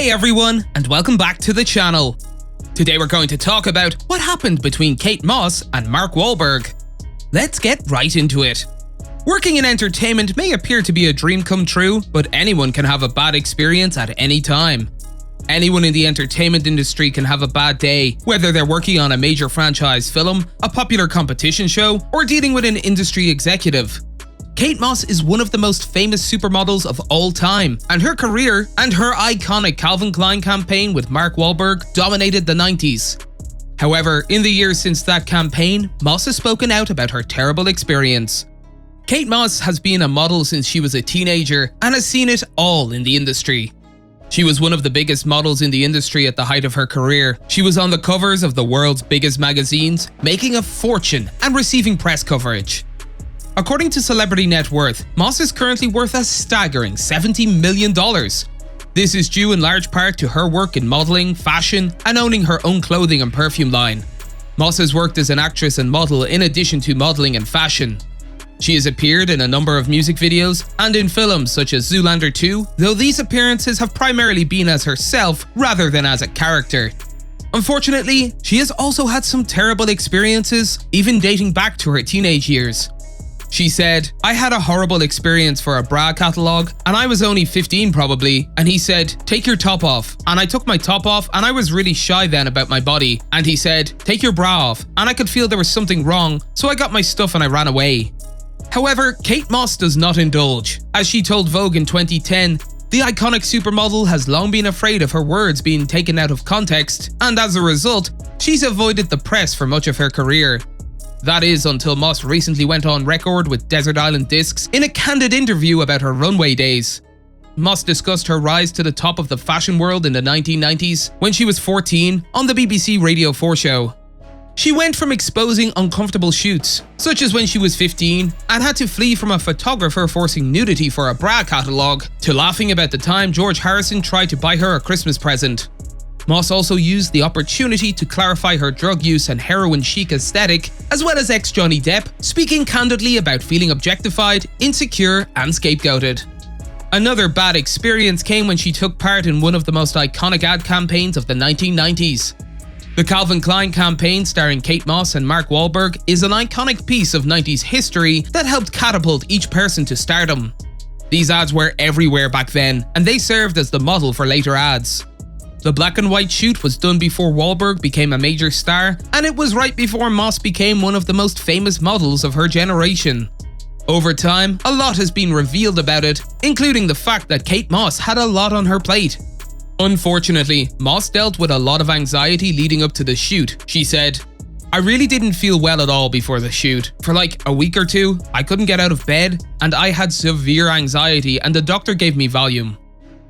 Hey everyone, and welcome back to the channel. Today we're going to talk about what happened between Kate Moss and Mark Wahlberg. Let's get right into it. Working in entertainment may appear to be a dream come true, but anyone can have a bad experience at any time. Anyone in the entertainment industry can have a bad day, whether they're working on a major franchise film, a popular competition show, or dealing with an industry executive. Kate Moss is one of the most famous supermodels of all time, and her career and her iconic Calvin Klein campaign with Mark Wahlberg dominated the 90s. However, in the years since that campaign, Moss has spoken out about her terrible experience. Kate Moss has been a model since she was a teenager and has seen it all in the industry. She was one of the biggest models in the industry at the height of her career. She was on the covers of the world's biggest magazines, making a fortune and receiving press coverage. According to Celebrity Net Worth, Moss is currently worth a staggering $70 million. This is due in large part to her work in modeling, fashion, and owning her own clothing and perfume line. Moss has worked as an actress and model in addition to modeling and fashion. She has appeared in a number of music videos and in films such as Zoolander 2, though these appearances have primarily been as herself rather than as a character. Unfortunately, she has also had some terrible experiences, even dating back to her teenage years. She said, "I had a horrible experience for a bra catalogue, and I was only 15 probably, and he said, 'Take your top off,' and I took my top off and I was really shy then about my body, and he said, 'Take your bra off,' and I could feel there was something wrong, so I got my stuff and I ran away." However, Kate Moss does not indulge. As she told Vogue in 2010, the iconic supermodel has long been afraid of her words being taken out of context, and as a result, she's avoided the press for much of her career. That is until Moss recently went on record with Desert Island Discs in a candid interview about her runway days. Moss discussed her rise to the top of the fashion world in the 1990s when she was 14 on the BBC Radio 4 show. She went from exposing uncomfortable shoots, such as when she was 15 and had to flee from a photographer forcing nudity for a bra catalogue, to laughing about the time George Harrison tried to buy her a Christmas present. Moss also used the opportunity to clarify her drug use and heroin chic aesthetic, as well as ex-Johnny Depp, speaking candidly about feeling objectified, insecure, and scapegoated. Another bad experience came when she took part in one of the most iconic ad campaigns of the 1990s. The Calvin Klein campaign starring Kate Moss and Mark Wahlberg is an iconic piece of 90s history that helped catapult each person to stardom. These ads were everywhere back then, and they served as the model for later ads. The black and white shoot was done before Wahlberg became a major star, and it was right before Moss became one of the most famous models of her generation. Over time, a lot has been revealed about it, including the fact that Kate Moss had a lot on her plate. Unfortunately, Moss dealt with a lot of anxiety leading up to the shoot. She said, "I really didn't feel well at all before the shoot. For like a week or two, I couldn't get out of bed, and I had severe anxiety and the doctor gave me Valium."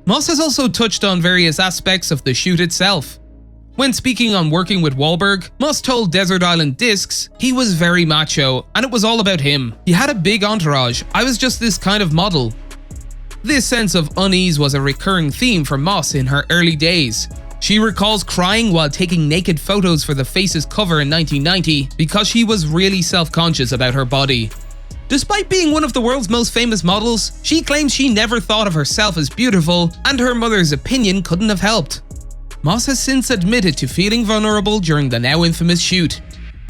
Moss has also touched on various aspects of the shoot itself. When speaking on working with Wahlberg, Moss told Desert Island Discs he was very macho and it was all about him. He had a big entourage. I was just this kind of model. This sense of unease was a recurring theme for Moss in her early days. She recalls crying while taking naked photos for the Faces cover in 1990 because she was really self-conscious about her body. Despite being one of the world's most famous models, she claims she never thought of herself as beautiful, and her mother's opinion couldn't have helped. Moss has since admitted to feeling vulnerable during the now infamous shoot.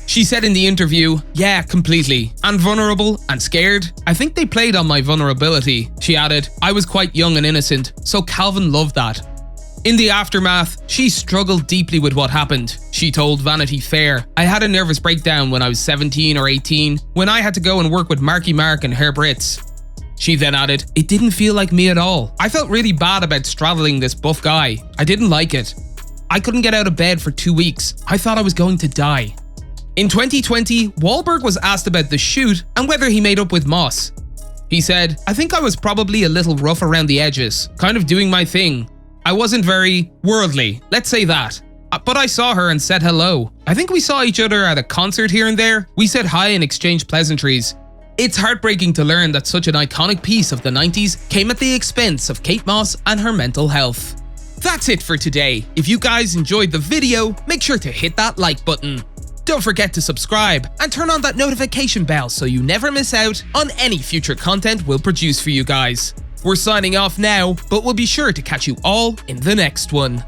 She said in the interview, "Yeah, completely. And vulnerable and scared. I think they played on my vulnerability." She added, "I was quite young and innocent, so Calvin loved that." In the aftermath, she struggled deeply with what happened. She told Vanity Fair, "I had a nervous breakdown when I was 17 or 18, when I had to go and work with Marky Mark and Herb Ritz." She then added, "It didn't feel like me at all. I felt really bad about straddling this buff guy. I didn't like it. I couldn't get out of bed for 2 weeks. I thought I was going to die." In 2020, Wahlberg was asked about the shoot and whether he made up with Moss. He said, "I think I was probably a little rough around the edges, kind of doing my thing. I wasn't very worldly, let's say that. But I saw her and said hello. I think we saw each other at a concert here and there. We said hi and exchanged pleasantries." It's heartbreaking to learn that such an iconic piece of the 90s came at the expense of Kate Moss and her mental health. That's it for today. If you guys enjoyed the video, make sure to hit that like button. Don't forget to subscribe and turn on that notification bell so you never miss out on any future content we'll produce for you guys. We're signing off now, but we'll be sure to catch you all in the next one.